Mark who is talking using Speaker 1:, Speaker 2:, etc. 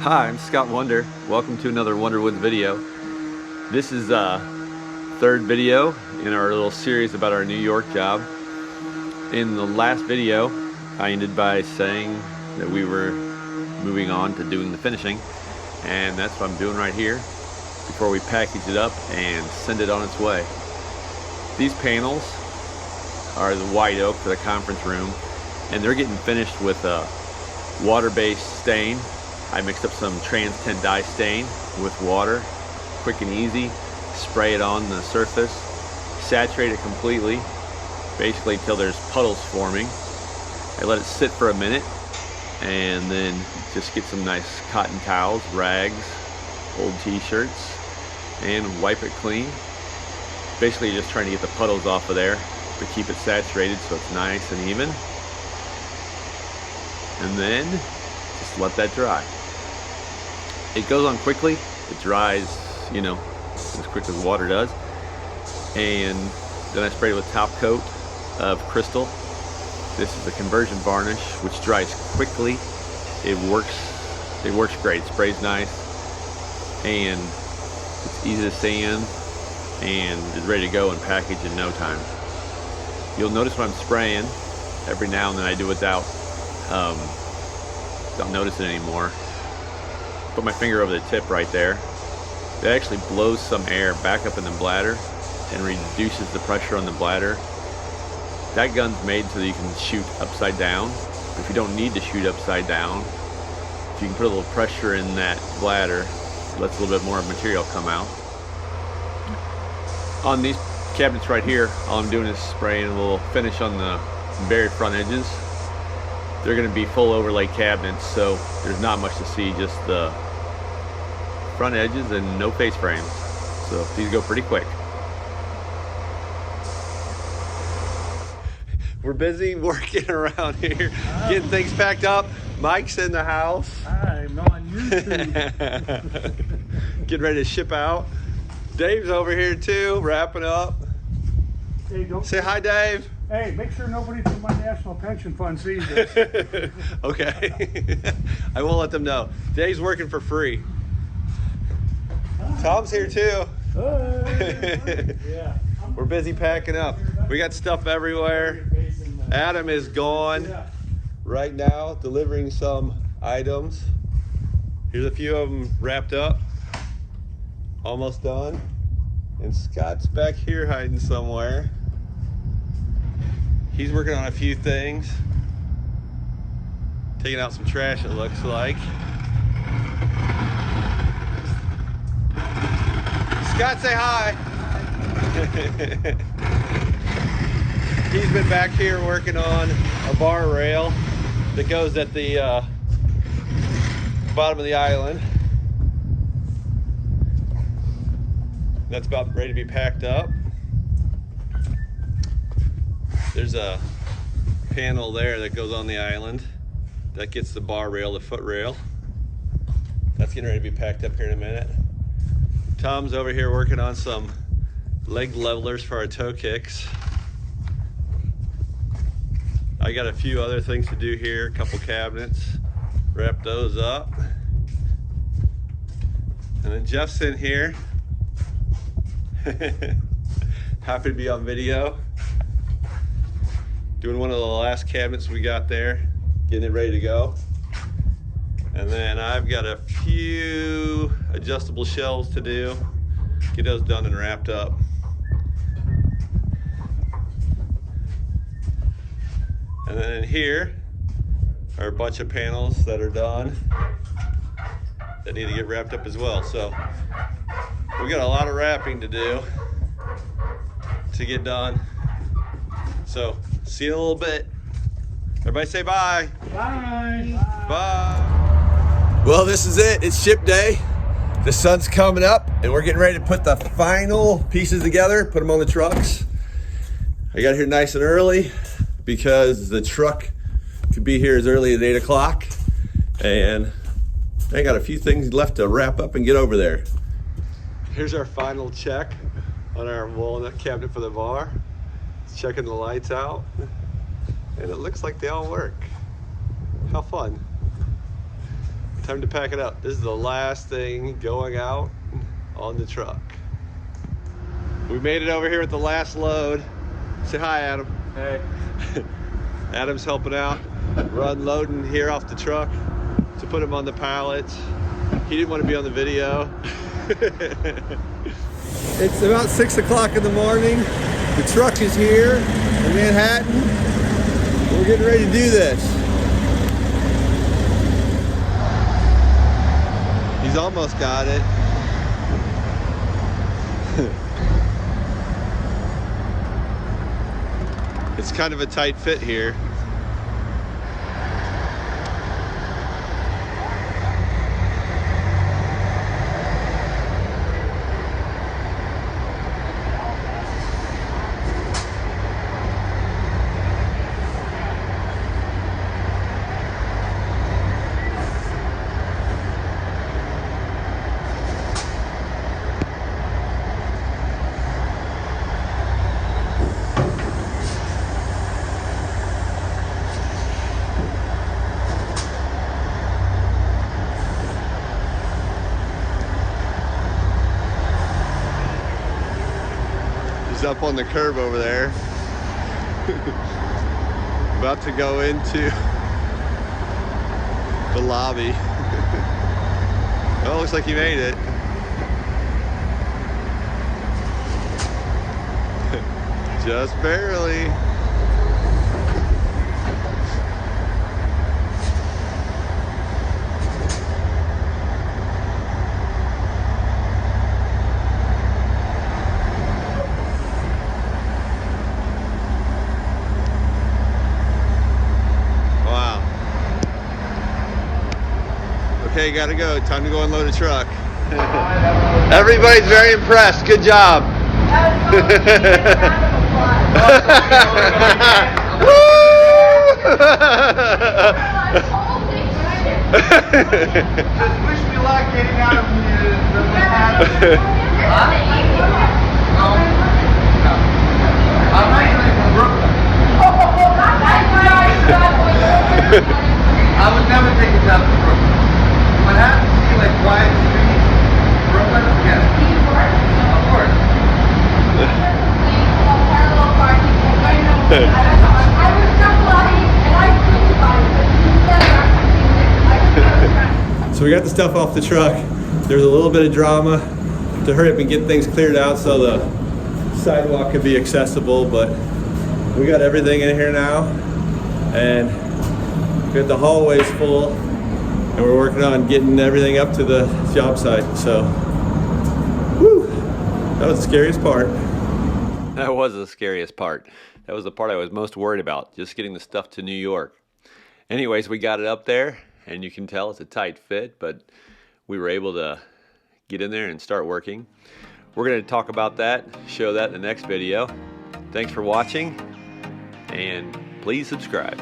Speaker 1: Hi, I'm Scott Wonder. Welcome to another Wonderwood video. This is third video in our little series about our New York job. In the last video, I ended by saying that we were moving on to doing the finishing, and that's what I'm doing right here before we package it up and send it on its way. These panels are the white oak for the conference room, and they're getting finished with a water-based stain. I mixed up some Trans 10 dye stain with water, quick and easy. Spray it on the surface, saturate it completely, basically till there's puddles forming. I let it sit for a minute, and then just get some nice cotton towels, rags, old t-shirts, and wipe it clean. Basically just trying to get the puddles off of there to keep it saturated so it's nice and even. And then just let that dry. It goes on quickly. It dries, as quick as water does. And then I sprayed it with top coat of Crystal. This is a conversion varnish, which dries quickly. It works great. It sprays nice, and it's easy to sand, and is ready to go and package in no time. You'll notice when I'm spraying, every now and then I do without. Don't notice it anymore. Put my finger over the tip right there. It actually blows some air back up in the bladder and reduces the pressure on the bladder. That gun's made so that you can shoot upside down. If you don't need to shoot upside down, if you can put a little pressure in that bladder, it lets a little bit more material come out. On these cabinets right here, all I'm doing is spraying a little finish on the very front edges. They're going to be full overlay cabinets, so there's not much to see, just the front edges and no face frames. So these go pretty quick. We're busy working around here, getting things packed up. Mike's in the house.
Speaker 2: I'm on YouTube.
Speaker 1: Getting ready to ship out. Dave's over here too, wrapping up.
Speaker 2: Hey,
Speaker 1: Say hi, Dave.
Speaker 2: Hey, make sure nobody from my national pension fund sees this.
Speaker 1: Okay. I won't let them know. Dave's working for free. Tom's here too.
Speaker 2: Yeah.
Speaker 1: We're busy packing up. We got stuff everywhere. Adam is gone right now, delivering some items. Here's a few of them wrapped up. Almost done. And Scott's back here hiding somewhere. He's working on a few things. Taking out some trash, it looks like. Scott, say hi. He's been back here working on a bar rail that goes at the bottom of the island. That's about ready to be packed up. There's a panel there that goes on the island that gets the bar rail, the foot rail. That's getting ready to be packed up here in a minute. Tom's over here working on some leg levelers for our toe kicks. I got a few other things to do here, a couple cabinets, wrap those up. And then Jeff's in here. Happy to be on video. Doing one of the last cabinets we got there, getting it ready to go. And then I've got a few adjustable shelves to do, get those done and wrapped up. And then in here are a bunch of panels that are done that need to get wrapped up as well. So we got a lot of wrapping to do to get done. So see you in a little bit. Everybody say bye.
Speaker 2: Bye.
Speaker 1: Bye. Well, this is it. It's ship day. The sun's coming up and we're getting ready to put the final pieces together, put them on the trucks. I got here nice and early because the truck could be here as early as 8 o'clock. And I got a few things left to wrap up and get over there. Here's our final check on our walnut cabinet for the bar. Checking the lights out, and it looks like they all work. How fun. Time to pack it up. This is the last thing going out on the truck. We made it over here with the last load. Say hi, Adam.
Speaker 3: Hey.
Speaker 1: Adam's helping out. We're unloading here off the truck to put him on the pallets. He didn't want to be on the video. It's about 6 o'clock in the morning. The truck is here in Manhattan. We're getting ready to do this. He's almost got it. It's kind of a tight fit here. He's up on the curb over there. About to go into the lobby. Oh, looks like he made it. Just barely. Okay, gotta go. Time to go unload a truck. Everybody's very impressed. Good job.
Speaker 3: Just wish me luck getting out of the I'm actually from Brooklyn. I would never take a job in Brooklyn. What happens to see like quiet streets, Brooklyn? Yes. Of course.
Speaker 1: So we got the stuff off the truck. There's a little bit of drama to hurry up and get things cleared out so the sidewalk could be accessible, but we got everything in here now, and we got the hallways full. And we're working on getting everything up to the job site. So, whew, that was the scariest part. That was the scariest part. That was the part I was most worried about, just getting the stuff to New York. Anyways, we got it up there, and you can tell it's a tight fit, but we were able to get in there and start working. We're going to talk about that, show that in the next video. Thanks for watching, and please subscribe.